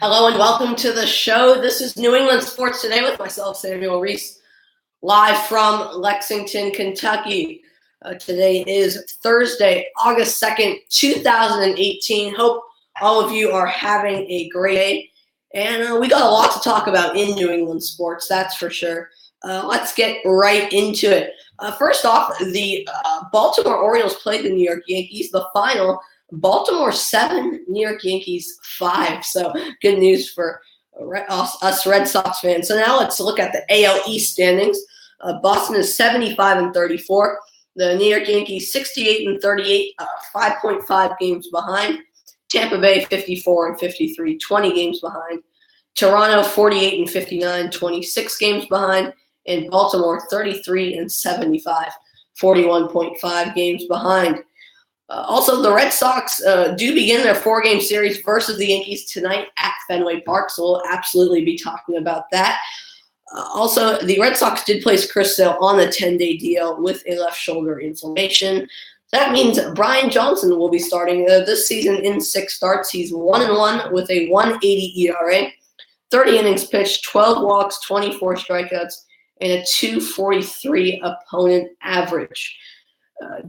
Hello and welcome to the show. This is New England Sports Today with myself, Samuel Reese, live from Lexington, Kentucky. Today is Thursday, August 2nd, 2018. Hope all of you are having a great day. And we got a lot to talk about in New England sports, that's for sure. Let's get right into it. First off, the Baltimore Orioles played the New York Yankees, the final. Baltimore 7, New York Yankees 5. So good news for us Red Sox fans. So now let's look at the AL East standings. Boston is 75-34. The New York Yankees 68-38, 5.5 games behind. Tampa Bay 54-53, 20 games behind. Toronto 48-59, 26 games behind. And Baltimore 33-75, 41.5 games behind. Also, the Red Sox do begin their 4-game series versus the Yankees tonight at Fenway Park, so we'll absolutely be talking about that. Also, the Red Sox did place Chris Sale on the 10-day deal with a left shoulder inflammation. That means Brian Johnson will be starting this season in 6 starts. He's 1-1 with a 1.80 ERA, 30 innings pitched, 12 walks, 24 strikeouts, and a 2.43 opponent average.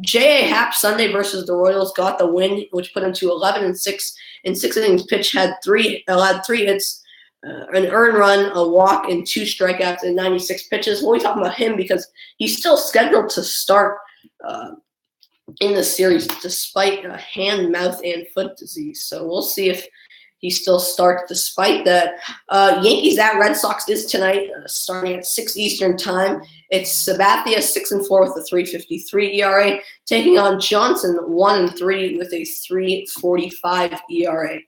J.A. Happ Sunday versus the Royals got the win, which put him to 11-6 in 6 innings pitched. Allowed 3 hits, an earned run, a walk, and 2 strikeouts in 96 pitches. We'll be talking about him because he's still scheduled to start in the series despite hand, mouth, and foot disease. So we'll see if he still starts despite that. Yankees at Red Sox is tonight, starting at 6 Eastern time. It's Sabathia 6-4 with a 3.53 ERA, taking on Johnson 1-3 with a 3.45 ERA.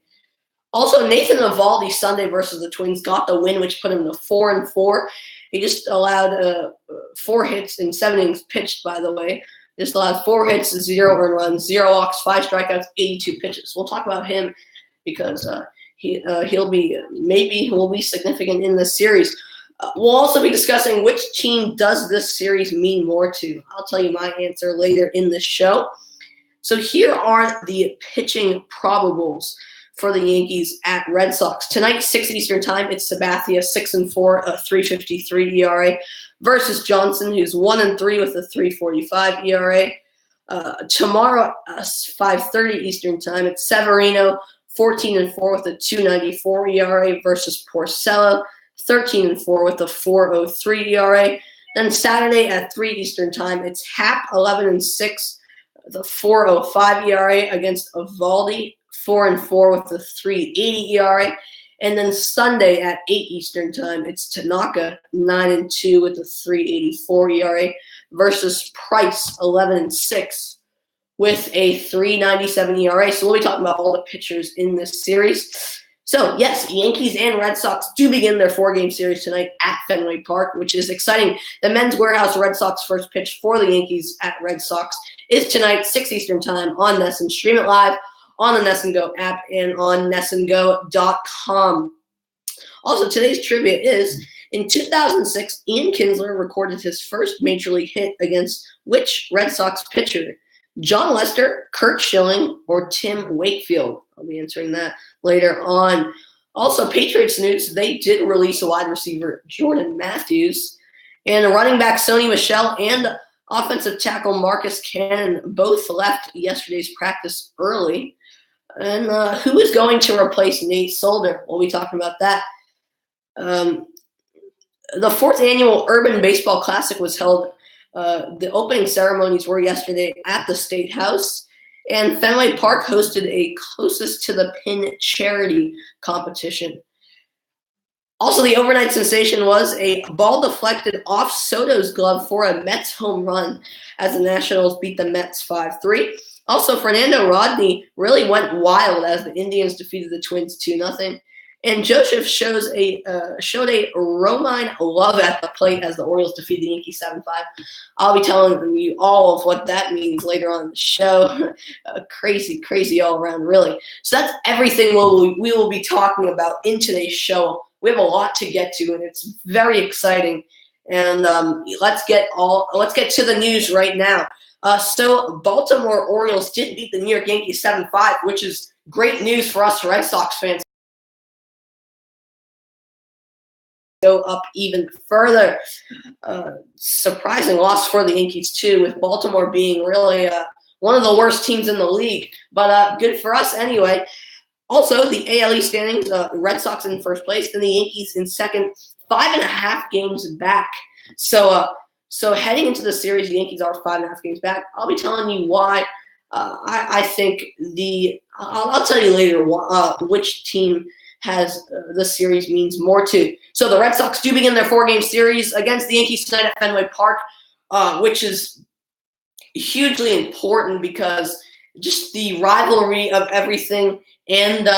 Also, Nathan Eovaldi Sunday versus the Twins got the win, which put him to 4-4. He just allowed 4 hits in 7 innings pitched, by the way. Just allowed 4 hits, 0 earned runs, 0 walks, 5 strikeouts, 82 pitches. We'll talk about him because he'll be significant in this series. We'll also be discussing which team does this series mean more to. I'll tell you my answer later in the show. So here are the pitching probables for the Yankees at Red Sox. Tonight, 6 Eastern time, it's Sabathia 6-4, a 3.53 ERA, versus Johnson, who's 1-3 with a 3.45 ERA. Tomorrow, 5:30 Eastern time, it's Severino 14-4 with a 2.94 ERA versus Porcello, 13-4 with a 4.03 ERA. Then Saturday at 3 Eastern time, it's Happ 11-6 with a 4.05 ERA against Eovaldi, 4-4 with a 3.80 ERA. And then Sunday at 8 Eastern time, it's Tanaka 9-2 with a 3.84 ERA versus Price 11-6 with a 3.97 ERA. So we'll be talking about all the pitchers in this series. So, yes, Yankees and Red Sox do begin their 4-game series tonight at Fenway Park, which is exciting. The Men's Warehouse Red Sox first pitch for the Yankees at Red Sox is tonight, 6 Eastern time on NESN. Stream it live on the NESN Go app and on NESNGO.com. Also, today's trivia is, in 2006, Ian Kinsler recorded his first major league hit against which Red Sox pitcher? John Lester, Curt Schilling, or Tim Wakefield? I'll be answering that later on. Also, Patriots news, they did release a wide receiver, Jordan Matthews, and a running back, Sony Michel, and offensive tackle Marcus Cannon both left yesterday's practice early. And who is going to replace Nate Solder? We'll be talking about that. The 4th annual Urban Baseball Classic was held. The opening ceremonies were yesterday at the State House, and Fenway Park hosted a closest to the pin charity competition. Also, the overnight sensation was a ball deflected off Soto's glove for a Mets home run as the Nationals beat the Mets 5-3. Also, Fernando Rodney really went wild as the Indians defeated the Twins 2-0. And Joseph showed a Romine love at the plate as the Orioles defeated the Yankees 7-5. I'll be telling you all of what that means later on in the show. Crazy all around, really. So that's everything we will be talking about in today's show. We have a lot to get to, and it's very exciting. And let's get to the news right now. So Baltimore Orioles did beat the New York Yankees 7-5, which is great news for us Red Sox fans. go up even further. Surprising loss for the Yankees, too, with Baltimore being really one of the worst teams in the league. But good for us anyway. Also, the AL East standings, Red Sox in first place and the Yankees in second, 5.5 games back. So heading into the series, the Yankees are 5.5 games back. I'll be telling you why. I think I'll tell you later which team has the series means more to. So the Red Sox do begin their 4-game series against the Yankees tonight at Fenway Park, which is hugely important because just the rivalry of everything and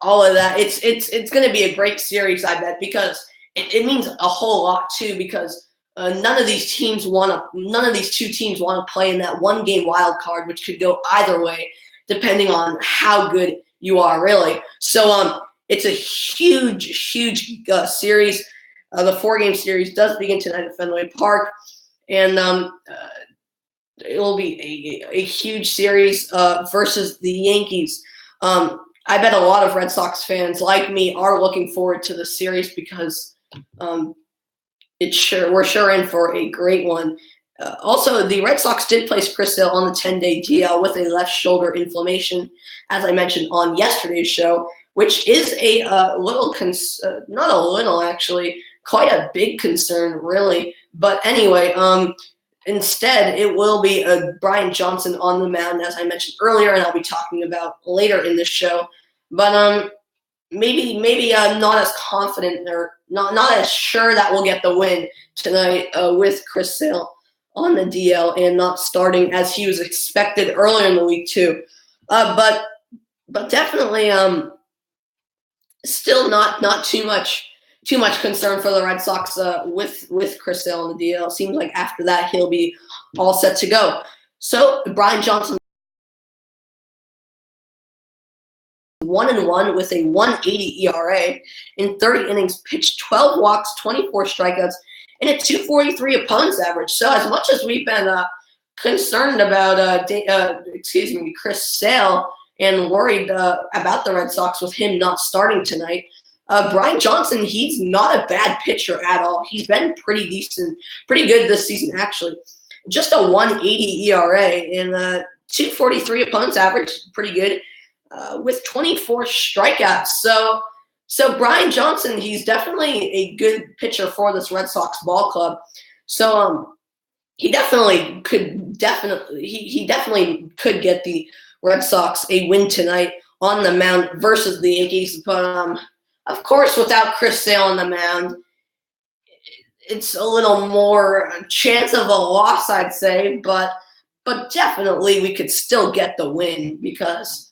all of that. It's going to be a great series, I bet, because it means a whole lot too. Because none of these two teams want to play in that 1-game wild card, which could go either way, depending on how good you are, really. So it's a huge series. The 4-game series does begin tonight at Fenway Park, and it will be a huge series versus the Yankees. I bet a lot of Red Sox fans like me are looking forward to the series because we're sure in for a great one. Also, the Red Sox did place Chris Sale on the 10-day DL with a left shoulder inflammation, as I mentioned on yesterday's show, which is a little not a little, actually, quite a big concern, really. But anyway, instead, it will be Brian Johnson on the mound, as I mentioned earlier, and I'll be talking about later in the show. But maybe not as confident or not as sure that we'll get the win tonight with Chris Sale on the DL and not starting as he was expected earlier in the week too. But definitely still not too much concern for the Red Sox with Chris Sale on the DL. Seems like after that he'll be all set to go. So Brian Johnson 1-1 with a 1.80 ERA in 30 innings, pitched 12 walks, 24 strikeouts, and a 2.43 opponent's average. So as much as we've been concerned about Chris Sale and worried about the Red Sox with him not starting tonight, Brian Johnson, he's not a bad pitcher at all. He's been pretty decent, pretty good this season, actually. Just a 1.80 ERA and 2.43 opponent's average, pretty good, with 24 strikeouts. So Brian Johnson, he's definitely a good pitcher for this Red Sox ball club. So he definitely could get the Red Sox a win tonight on the mound versus the Yankees. But of course, without Chris Sale on the mound, it's a little more chance of a loss, I'd say. But definitely we could still get the win because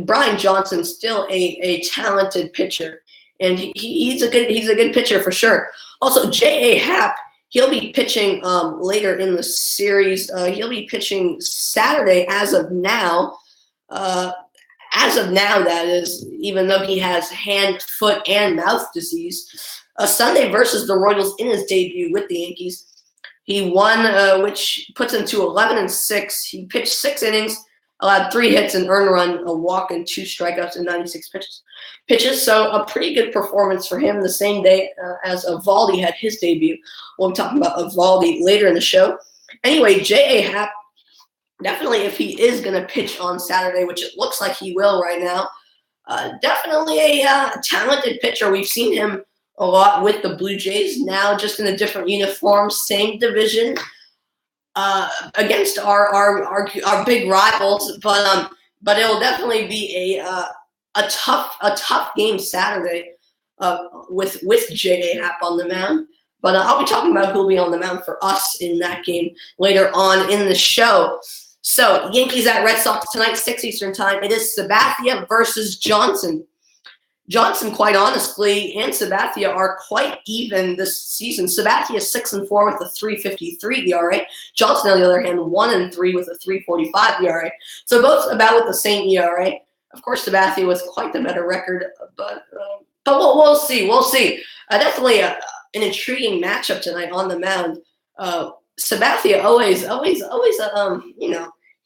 Brian Johnson's still a talented pitcher, and he's a good pitcher for sure. Also, J.A. Happ, he'll be pitching later in the series. He'll be pitching Saturday as of now. That is, even though he has hand, foot, and mouth disease. Sunday versus the Royals in his debut with the Yankees. He won, which puts him to 11-6. He pitched 6 innings, allowed 3 hits, an earned run, a walk, and 2 strikeouts in 96 pitches. So a pretty good performance for him the same day as Eovaldi had his debut. We'll be talking about Eovaldi later in the show. Anyway, J.A. Happ, definitely if he is going to pitch on Saturday, which it looks like he will right now, definitely a talented pitcher. We've seen him a lot with the Blue Jays, now just in a different uniform, same division, against our big rivals, but it will definitely be a tough game Saturday with J.A. Happ on the mound. But I'll be talking about who'll be on the mound for us in that game later on in the show. So Yankees at Red Sox tonight, 6 Eastern time. It is Sabathia versus Johnson. Johnson, quite honestly, and Sabathia are quite even this season. Sabathia is 6-4 with a 3.53 ERA. Johnson, on the other hand, 1-3 with a 3.45 ERA. So both about with the same ERA. Of course, Sabathia with quite the better record, but we'll see. We'll see. Definitely an intriguing matchup tonight on the mound. Sabathia always,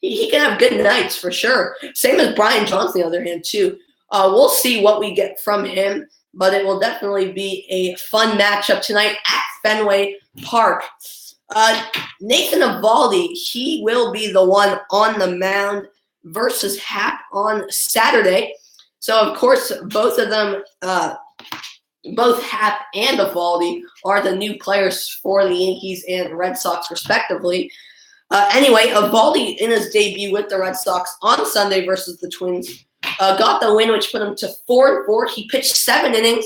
he can have good nights for sure. Same as Brian Johnson, on the other hand, too. We'll see what we get from him, but it will definitely be a fun matchup tonight at Fenway Park. Nathan Eovaldi, he will be the one on the mound versus Happ on Saturday. So, of course, both of them, both Happ and Eovaldi, are the new players for the Yankees and Red Sox, respectively. Anyway, Eovaldi, in his debut with the Red Sox on Sunday versus the Twins, got the win, which put him to 4-4. He pitched 7 innings,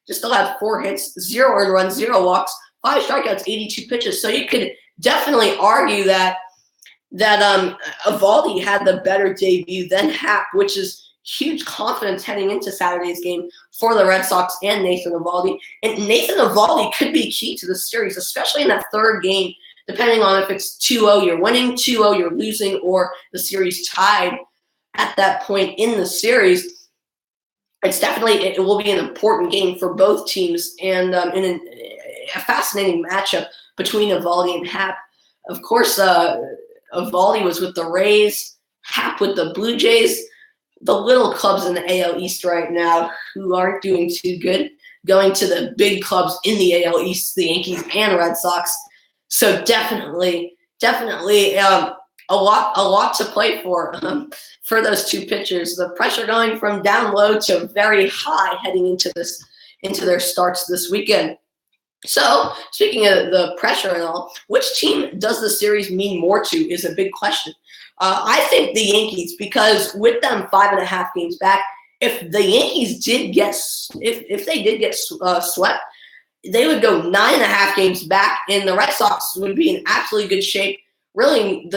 just allowed 4 hits, 0 earned runs, 0 walks, 5 strikeouts, 82 pitches. So you could definitely argue that Eovaldi had the better debut than Happ, which is huge confidence heading into Saturday's game for the Red Sox and Nathan Eovaldi. And Nathan Eovaldi could be key to the series, especially in that third game, depending on if it's 2-0, you're winning, 2-0, you're losing, or the series tied at that point in the series. It will be an important game for both teams, and in a fascinating matchup between Eovaldi and Happ. Of course, Eovaldi was with the Rays, Happ with the Blue Jays, the little clubs in the AL East right now who aren't doing too good, going to the big clubs in the AL East, the Yankees and Red Sox. So definitely a lot to play for those two pitchers. The pressure going from down low to very high heading into their starts this weekend. So, speaking of the pressure and all, which team does the series mean more to is a big question. I think the Yankees, because with them 5.5 games back, if the Yankees did get swept, they would go 9.5 games back, and the Red Sox would be in absolutely good shape. Really,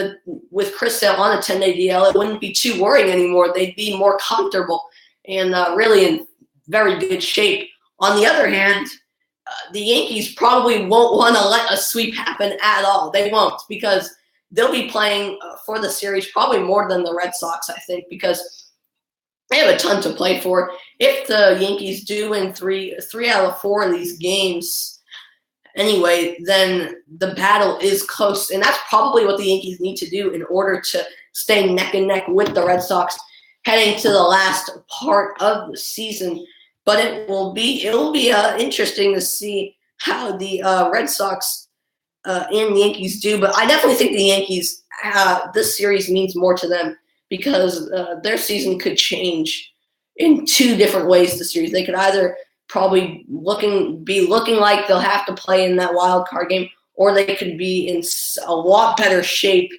with Chris Sale on a 10-day DL, it wouldn't be too worrying anymore. They'd be more comfortable and really in very good shape. On the other hand, the Yankees probably won't want to let a sweep happen at all. They won't, because they'll be playing for the series probably more than the Red Sox, I think, because they have a ton to play for. If the Yankees do win three out of 4 of these games anyway, then the battle is close. And that's probably what the Yankees need to do in order to stay neck and neck with the Red Sox heading to the last part of the season. But it will be interesting to see how the Red Sox and the Yankees do. But I definitely think the Yankees, this series means more to them, because their season could change in 2 different ways this series. They could either probably be looking like they'll have to play in that wild card game, or they could be in a lot better shape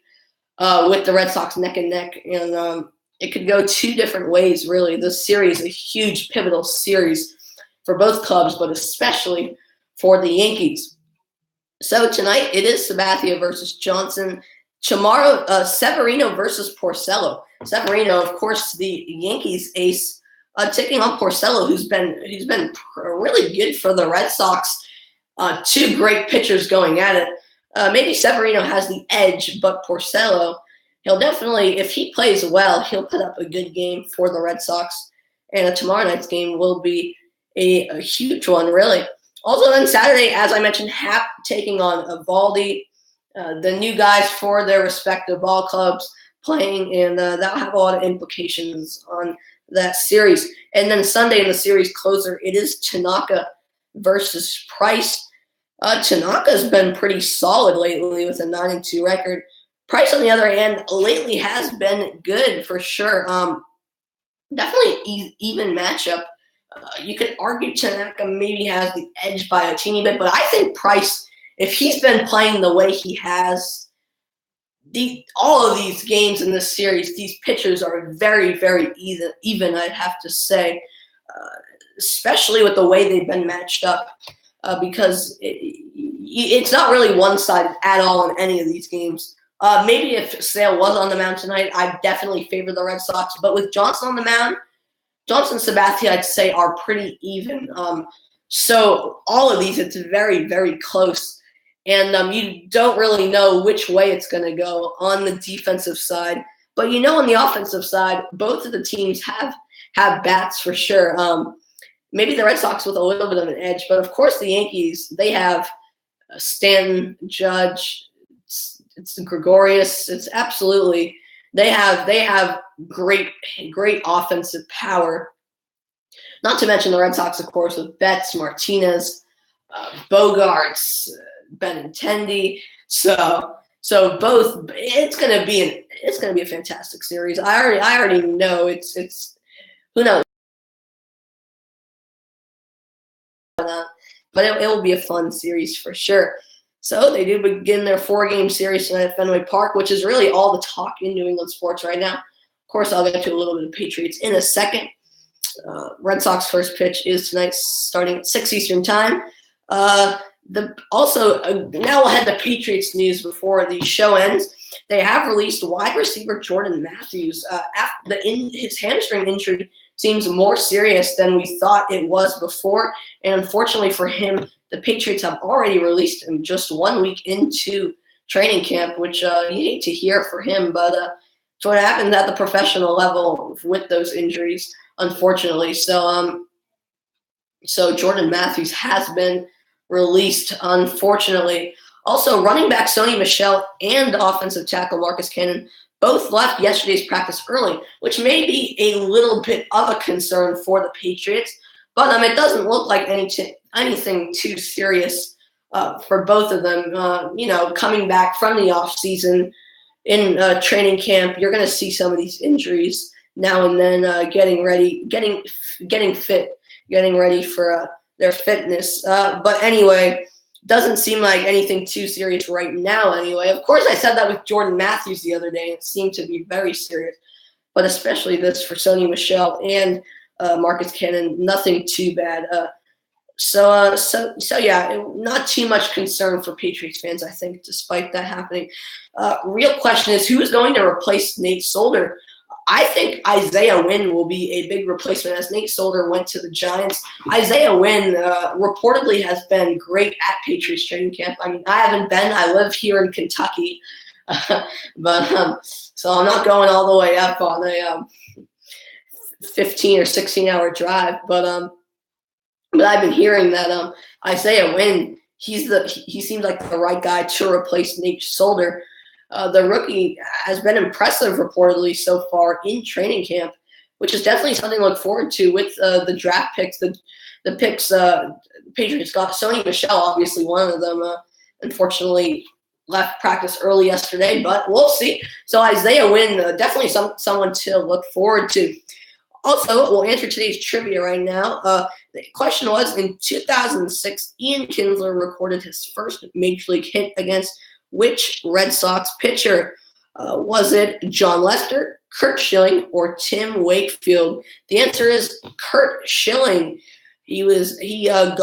with the Red Sox neck and neck. And it could go 2 different ways, really. This series is a huge, pivotal series for both clubs, but especially for the Yankees. So tonight it is Sabathia versus Johnson. Tomorrow, Severino versus Porcello. Severino, of course, the Yankees ace, taking on Porcello, who's been really good for the Red Sox. 2 great pitchers going at it. Maybe Severino has the edge, but Porcello, he'll definitely, if he plays well, he'll put up a good game for the Red Sox. And tomorrow night's game will be a huge one, really. Also on Saturday, as I mentioned, Happ taking on Eovaldi, the new guys for their respective ball clubs playing, and that'll have a lot of implications on that series. And then Sunday in the series closer, it is Tanaka versus Price. Tanaka's been pretty solid lately with a 9-2 record. Price, on the other hand, lately has been good for sure. Definitely even matchup. You could argue Tanaka maybe has the edge by a teeny bit, but I think Price, if he's been playing the way he has, all of these games in this series, these pitchers are very, very even, I'd have to say, especially with the way they've been matched up, because it's not really one-sided at all in any of these games. Maybe if Sale was on the mound tonight, I'd definitely favor the Red Sox. But with Johnson on the mound, Johnson and Sabathia, I'd say, are pretty even. So all of these, it's very, very close. And you don't really know which way it's going to go on the defensive side. But on the offensive side, both of the teams have bats for sure. Maybe the Red Sox with a little bit of an edge. But, of course, the Yankees, they have Stanton, Judge, it's Gregorius. It's absolutely they have great offensive power. Not to mention the Red Sox, of course, with Betts, Martinez, Bogarts, Benintendi. So both, it's gonna be a fantastic series. I already know it's who knows, but it will be a fun series for sure. So they do begin their 4-game series tonight at Fenway Park, which is really all the talk in New England sports right now. Of course, I'll get to a little bit of Patriots in a second. Red Sox first pitch is tonight, starting at 6 Eastern time. Now we'll head to Patriots news before the show ends. They have released wide receiver Jordan Matthews after his hamstring injury seems more serious than we thought it was before, and unfortunately for him, the Patriots have already released him just 1 week into training camp, which you hate to hear for him, but it's what happens at the professional level with those injuries, unfortunately. So Jordan Matthews has been released, unfortunately. Also, running back Sony Michel and offensive tackle Marcus Cannon both left yesterday's practice early, which may be a little bit of a concern for the Patriots, but it doesn't look like anything too serious for both of them. Coming back from the offseason in training camp, you're going to see some of these injuries now and then, getting ready for their fitness. But anyway, doesn't seem like anything too serious right now anyway. Of course, I said that with Jordan Matthews the other day. It seemed to be very serious, but especially this for Sony Michel and Marcus Cannon, nothing too bad. So yeah, not too much concern for Patriots fans, I think, despite that happening. Real question is, who is going to replace Nate Solder? I think Isaiah Wynn will be a big replacement, as Nate Solder went to the Giants. Isaiah Wynn reportedly has been great at Patriots training camp. I mean, I haven't been. I live here in Kentucky, but so I'm not going all the way up on a 15 or 16-hour drive. But I've been hearing that Isaiah Wynn, he seems like the right guy to replace Nate Solder. The rookie has been impressive reportedly so far in training camp, which is definitely something to look forward to with the draft picks. The picks Patriots got. Sony Michel, obviously one of them, unfortunately left practice early yesterday, but we'll see. So Isaiah Wynn, definitely someone to look forward to. Also, we'll answer today's trivia right now. The question was, in 2006, Ian Kinsler recorded his first major league hit against which Red Sox pitcher? Was it John Lester, Curt Schilling, or Tim Wakefield? The answer is Curt Schilling. Kinsler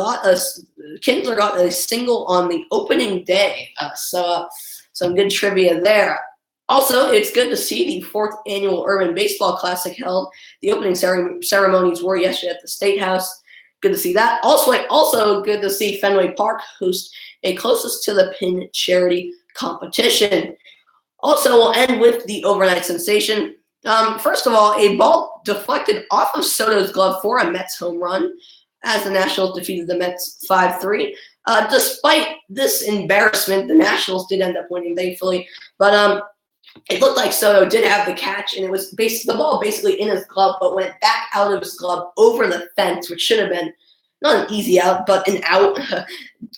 got a single on the opening day. So some good trivia there. Also, it's good to see the 4th annual Urban Baseball Classic held. The opening ceremonies were yesterday at the State House. Good to see that. Also good to see Fenway Park host a closest to the pin charity competition. Also, we'll end with the overnight sensation. First of all, a ball deflected off of Soto's glove for a Mets home run as the Nationals defeated the Mets 5-3. Despite this embarrassment, the Nationals did end up winning, thankfully. But it looked like Soto did have the catch, and it was the ball basically in his glove, but went back out of his glove over the fence, which should have been not an easy out, but an out,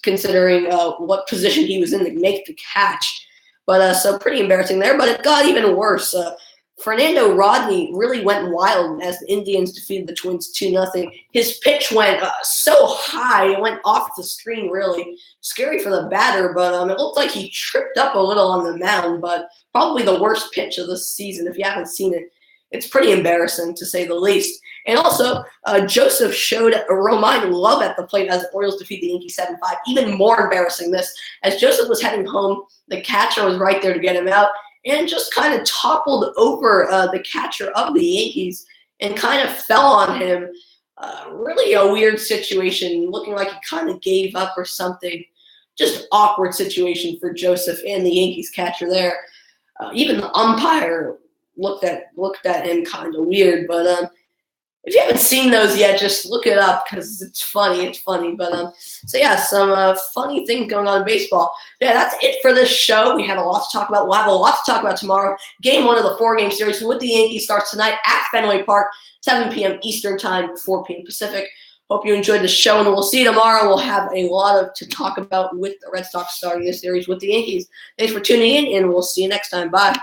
considering what position he was in to make the catch. But so pretty embarrassing there, but it got even worse. Fernando Rodney really went wild as the Indians defeated the Twins 2-0. His pitch went so high, it went off the screen, really. Scary for the batter, but it looked like he tripped up a little on the mound, but probably the worst pitch of the season if you haven't seen it. It's pretty embarrassing, to say the least. And also, Joseph showed Romine love at the plate as the Orioles defeat the Yankees 7-5. Even more embarrassing this, as Joseph was heading home, the catcher was right there to get him out, and just kind of toppled over the catcher of the Yankees and kind of fell on him. Really a weird situation, looking like he kind of gave up or something. Just awkward situation for Joseph and the Yankees catcher there. Even the umpire looked at him kind of weird, but If you haven't seen those yet, just look it up because it's funny. It's funny. But so yeah, some funny things going on in baseball. Yeah, that's it for this show. We had a lot to talk about. We'll have a lot to talk about tomorrow. Game 1 of the 4-game series with the Yankees starts tonight at Fenway Park, 7 p.m. Eastern Time, 4 p.m. Pacific. Hope you enjoyed the show, and we'll see you tomorrow. We'll have a lot to talk about with the Red Sox starting this series with the Yankees. Thanks for tuning in, and we'll see you next time. Bye.